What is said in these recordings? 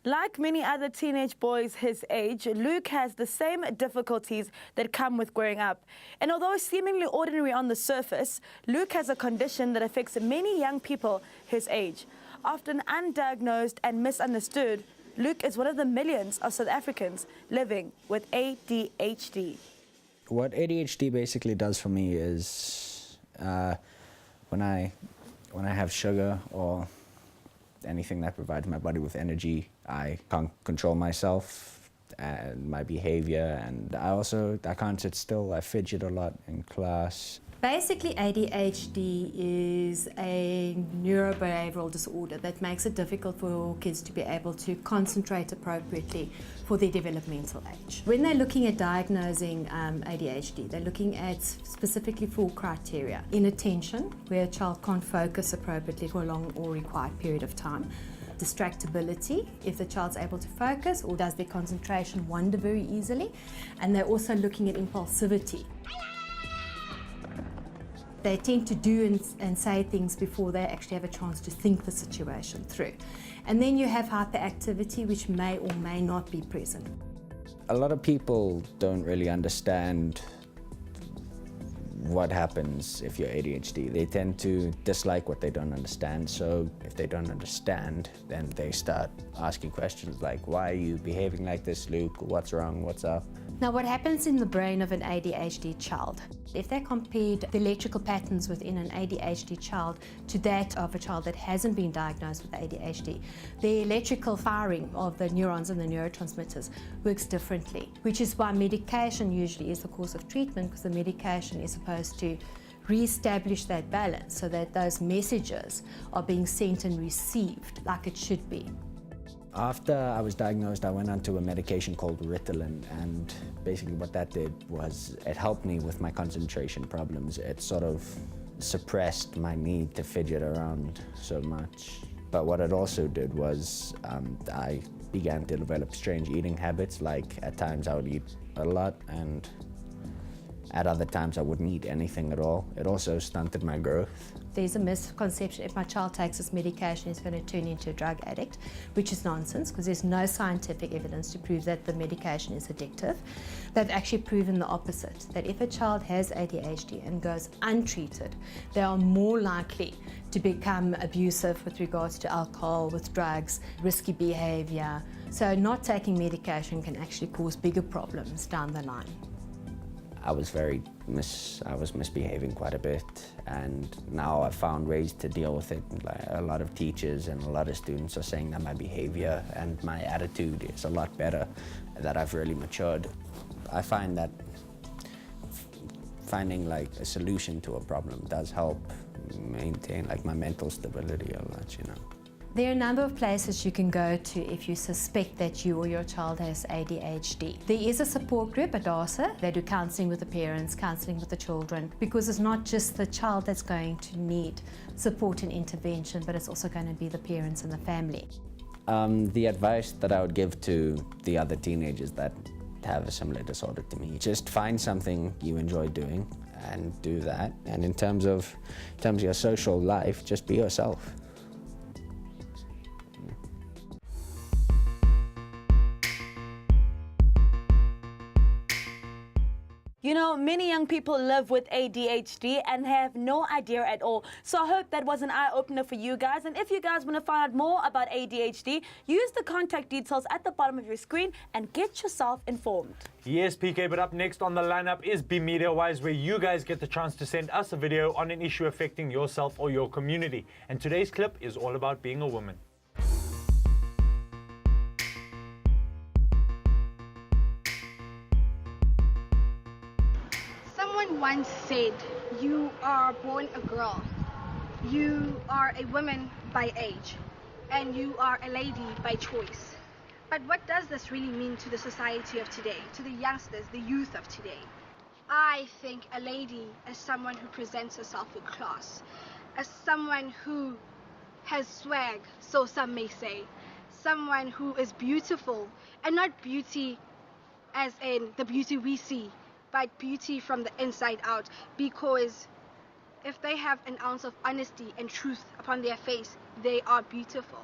Like many other teenage boys his age, Luke has the same difficulties that come with growing up. And although seemingly ordinary on the surface, Luke has a condition that affects many young people his age. Often undiagnosed and misunderstood, Luke is one of the millions of South Africans living with ADHD. What ADHD basically does for me is when I have sugar or anything that provides my body with energy, I can't control myself and my behavior, and I can't sit still. I fidget a lot in class. Basically, ADHD is a neurobehavioral disorder that makes it difficult for kids to be able to concentrate appropriately for their developmental age. When they're looking at diagnosing ADHD, they're looking at specifically 4 criteria: inattention, where a child can't focus appropriately for a long or required period of time; distractibility, if the child's able to focus or does their concentration wander very easily; and they're also looking at impulsivity. They tend to do and say things before they actually have a chance to think the situation through. And then you have hyperactivity, which may or may not be present. A lot of people don't really understand what happens if you're ADHD. They tend to dislike what they don't understand. So if they don't understand, then they start asking questions like, why are you behaving like this, Luke? What's wrong? What's up? Now, what happens in the brain of an ADHD child? If they compared the electrical patterns within an ADHD child to that of a child that hasn't been diagnosed with ADHD, the electrical firing of the neurons and the neurotransmitters works differently, which is why medication usually is the course of treatment, because the medication is supposed to re-establish that balance so that those messages are being sent and received like it should be. After I was diagnosed, I went onto a medication called Ritalin, and basically what that did was it helped me with my concentration problems. It sort of suppressed my need to fidget around so much. But what it also did was I began to develop strange eating habits. Like at times I would eat a lot, and at other times I wouldn't eat anything at all. It also stunted my growth. There's a misconception if my child takes this medication, he's going to turn into a drug addict, which is nonsense, because there's no scientific evidence to prove that the medication is addictive. They've actually proven the opposite, that if a child has ADHD and goes untreated, they are more likely to become abusive with regards to alcohol, with drugs, risky behavior. So not taking medication can actually cause bigger problems down the line. I was misbehaving quite a bit, and now I've found ways to deal with it. Like a lot of teachers and a lot of students are saying that my behavior and my attitude is a lot better, that I've really matured. I find that finding like a solution to a problem does help maintain like my mental stability a lot, you know. There are a number of places you can go to if you suspect that you or your child has ADHD. There is a support group at DASA. They do counselling with the parents, counselling with the children, because it's not just the child that's going to need support and intervention, but it's also going to be the parents and the family. The advice that I would give to the other teenagers that have a similar disorder to me, just find something you enjoy doing and do that. And in terms of your social life, just be yourself. You know, many young people live with ADHD and have no idea at all. So I hope that was an eye-opener for you guys. And if you guys want to find out more about ADHD, use the contact details at the bottom of your screen and get yourself informed. Yes, PK, but up next on the lineup is Be Media Wise, where you guys get the chance to send us a video on an issue affecting yourself or your community. And today's clip is all about being a woman. Someone once said, you are born a girl, you are a woman by age, and you are a lady by choice. But what does this really mean to the society of today, to the youngsters, the youth of today? I think a lady is someone who presents herself with class, as someone who has swag, so some may say, someone who is beautiful, and not beauty as in the beauty we see, but beauty from the inside out, because if they have an ounce of honesty and truth upon their face, they are beautiful.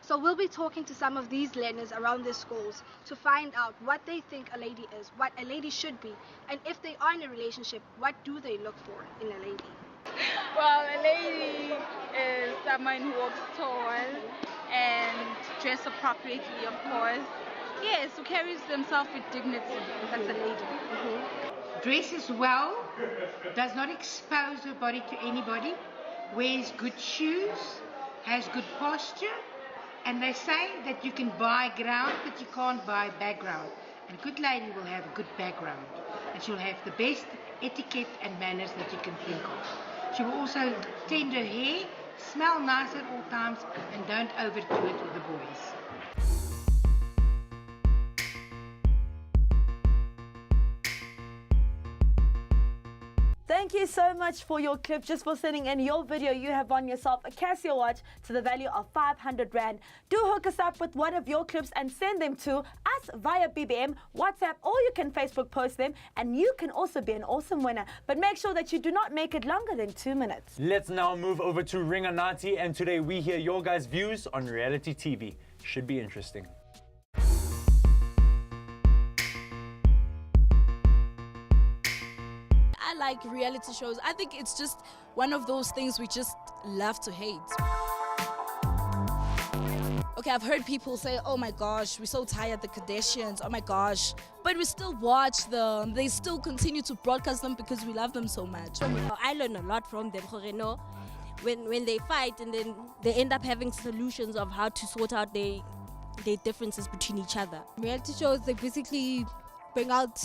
So we'll be talking to some of these learners around their schools to find out what they think a lady is, what a lady should be, and if they are in a relationship, what do they look for in a lady? Well, a lady is someone who walks tall and dress appropriately, of course. Yes, who carries themselves with dignity. That's a lady. Dresses well, does not expose her body to anybody, wears good shoes, has good posture, and they say that you can buy ground but you can't buy background. And a good lady will have a good background, and she'll have the best etiquette and manners that you can think of. She will also tend her hair, smell nice at all times, and don't overdo it with the boys. Thank you so much for your clip, just for sending in your video. You have won yourself a Casio watch to the value of 500 Rand. Do hook us up with one of your clips and send them to us via BBM, WhatsApp, or you can Facebook post them, and you can also be an awesome winner. But make sure that you do not make it longer than 2 minutes. Let's now move over to Ringanati, and today we hear your guys' views on reality TV. Should be interesting. I like reality shows. I think it's just one of those things we just love to hate. Okay, I've heard people say, oh my gosh, we're so tired, the Kardashians, oh my gosh. But we still watch them. They still continue to broadcast them because we love them so much. I learn a lot from them, you know, when they fight and then they end up having solutions of how to sort out their differences between each other. Reality shows, they basically bring out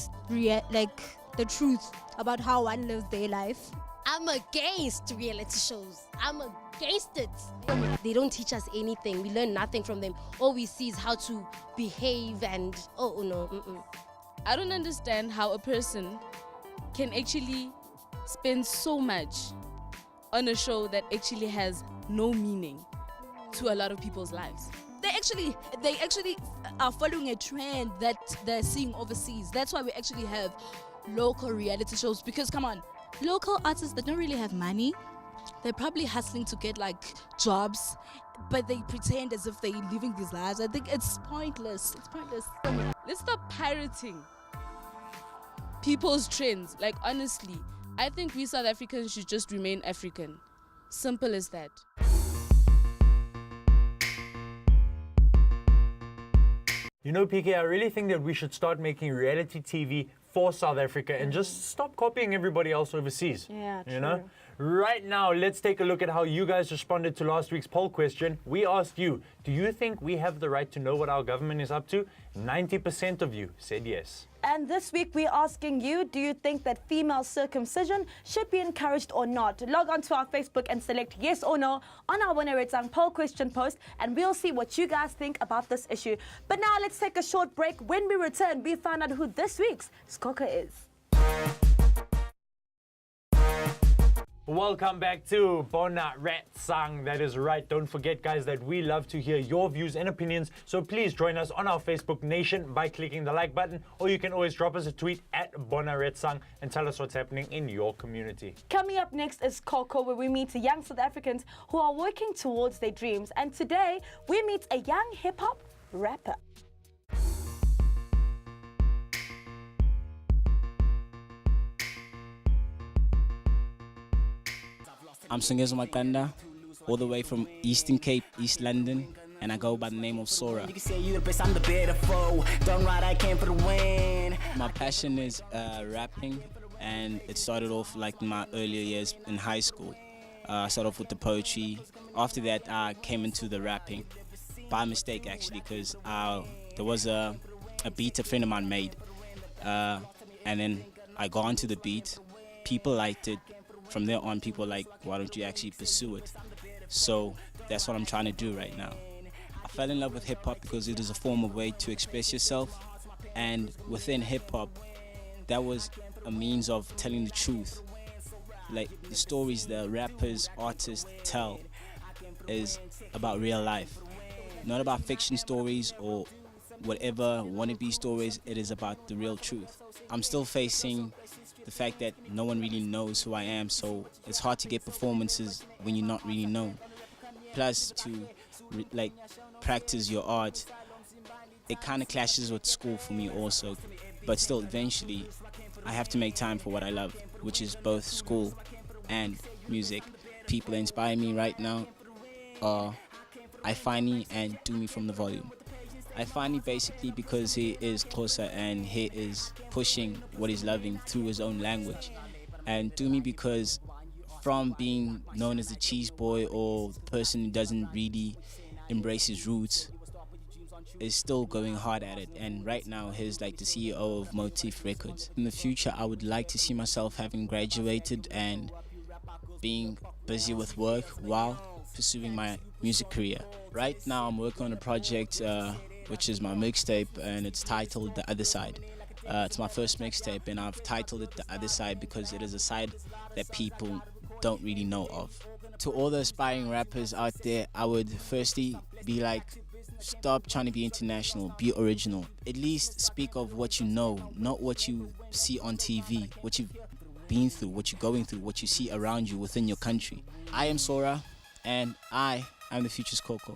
the truth about how one lives their life. I'm against reality shows. I'm against it. They don't teach us anything. We learn nothing from them. All we see is how to behave and, oh no. I don't understand how a person can actually spend so much on a show that actually has no meaning to a lot of people's lives. They actually are following a trend that they're seeing overseas. That's why we actually have local reality shows, because come on, local artists that don't really have money, they're probably hustling to get like jobs, but they pretend as if they're living these lives. I think it's pointless. It's pointless. Let's stop pirating people's trends. Like, honestly, I think we South Africans should just remain African. Simple as that. You know, PK, I really think that we should start making reality TV for South Africa and just stop copying everybody else overseas. Yeah, true. You know? Right now, let's take a look at how you guys responded to last week's poll question. We asked you, do you think we have the right to know what our government is up to? 90% of you said yes. And this week we're asking you, do you think that female circumcision should be encouraged or not? Log on to our Facebook and select yes or no on our Bona Retsang poll question post, and we'll see what you guys think about this issue. But now let's take a short break. When we return, we find out who this week's Skoka is. Welcome back to Bona Retsang. That is right. Don't forget, guys, that we love to hear your views and opinions. So please join us on our Facebook Nation by clicking the like button, or you can always drop us a tweet at Bona Retsang and tell us what's happening in your community. Coming up next is Coco, where we meet young South Africans who are working towards their dreams. And today we meet a young hip-hop rapper. I'm Sengezo Makanda, all the way from Eastern Cape, East London, and I go by the name of Sora. You can say you the best, I'm the better foe. Don't ride, I came for the win. My passion is rapping, and it started off like in my earlier years in high school. I started off with the poetry. After that, I came into the rapping by mistake, actually, because there was a beat a friend of mine made, and then I got onto the beat. People liked it. From there on, people like, why don't you actually pursue it? So that's what I'm trying to do right now. I fell in love with hip-hop because it is a form of way to express yourself, and within hip-hop, that was a means of telling the truth. Like the stories the rappers, artists tell is about real life, not about fiction stories or whatever wannabe stories. It is about the real truth. I'm still facing the fact that no one really knows who I am, so it's hard to get performances when you're not really known. Plus, to practice your art, it kind of clashes with school for me also. But still, eventually, I have to make time for what I love, which is both school and music. People that inspire me right now are Ifani and Dumi from The Volume. Ifani basically because he is Xhosa and he is pushing what he's loving through his own language. And Dumi because from being known as the cheese boy or the person who doesn't really embrace his roots, is still going hard at it, and right now he's like the CEO of Motif Records. In the future, I would like to see myself having graduated and being busy with work while pursuing my music career. Right now, I'm working on a project which is my mixtape, and it's titled The Other Side. It's my first mixtape, and I've titled it The Other Side because it is a side that people don't really know of. To all the aspiring rappers out there, I would firstly be like, stop trying to be international, be original. At least speak of what you know, not what you see on TV, what you've been through, what you're going through, what you see around you within your country. I am Sora, and I am the future's Coco.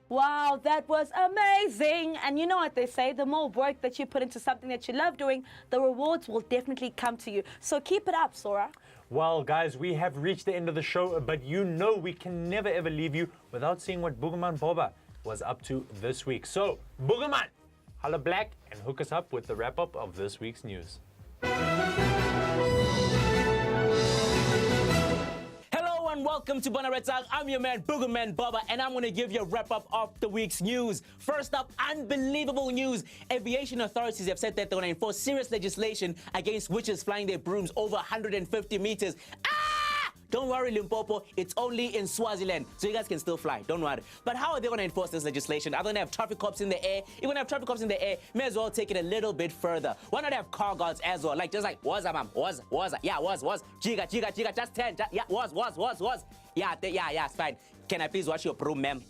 Wow, that was amazing. And you know what they say, the more work that you put into something that you love doing, the rewards will definitely come to you. So keep it up, Sora. Well, guys, we have reached the end of the show, but you know we can never ever leave you without seeing what Boogerman Boba was up to this week. So, Boogerman, holla black and hook us up with the wrap-up of this week's news. And welcome to Bona Retsang. I'm your man, Boogerman Baba, and I'm going to give you a wrap-up of the week's news. First up, unbelievable news. Aviation authorities have said that they're going to enforce serious legislation against witches flying their brooms over 150 meters. Don't worry, Limpopo, it's only in Swaziland, so you guys can still fly, don't worry. But how are they going to enforce this legislation? Are they going to have traffic cops in the air? If you're going to have traffic cops in the air, may as well take it a little bit further. Why not have car guards as well? Like, just like, was, yeah, was, jiga, just 10, yeah, was. Yeah, it's fine. Can I please watch your broom, ma'am?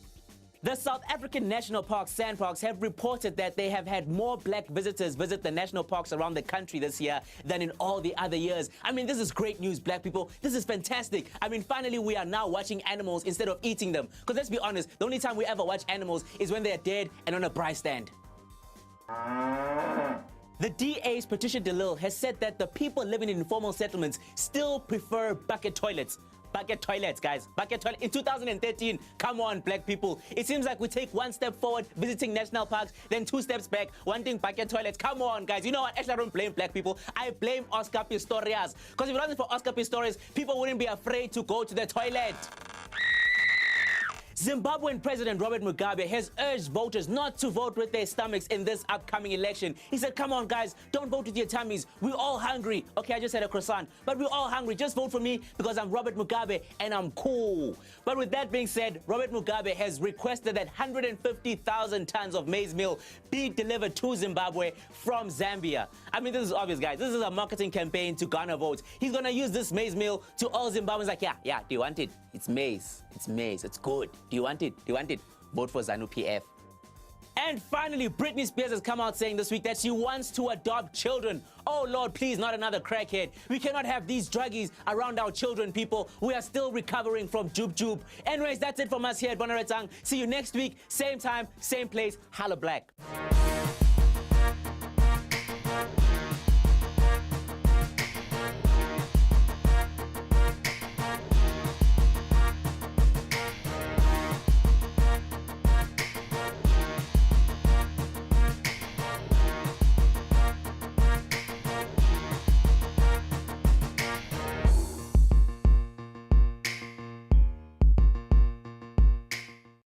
The South African national parks, SANParks, have reported that they have had more black visitors visit the national parks around the country this year than in all the other years. I mean, this is great news, black people. This is fantastic. I mean, finally, we are now watching animals instead of eating them. Because let's be honest, the only time we ever watch animals is when they're dead and on a braai stand. The DA's Patricia DeLille has said that the people living in informal settlements still prefer bucket toilets. Bucket toilets, guys. Bucket toilet. In 2013, come on, black people. It seems like we take one step forward, visiting national parks, then 2 steps back, wanting bucket toilets. Come on, guys. You know what? Actually, I don't blame black people. I blame Oscar Pistorius. Because if it wasn't for Oscar Pistorius, people wouldn't be afraid to go to the toilet. Zimbabwean President Robert Mugabe has urged voters not to vote with their stomachs in this upcoming election. He said, come on, guys, don't vote with your tummies. We're all hungry. Okay, I just had a croissant, but we're all hungry. Just vote for me because I'm Robert Mugabe and I'm cool. But with that being said, Robert Mugabe has requested that 150,000 tons of maize meal be delivered to Zimbabwe from Zambia. I mean, this is obvious, guys. This is a marketing campaign to garner votes. He's going to use this maize meal to all Zimbabweans like, yeah, do you want it? It's maize. It's maize. It's good. Do you want it? Do you want it? Vote for ZANU-PF. And finally, Britney Spears has come out saying this week that she wants to adopt children. Oh, Lord, please, not another crackhead. We cannot have these druggies around our children, people. We are still recovering from Joop. Anyways, that's it from us here at Bona Retsang. See you next week, same time, same place. Holla black.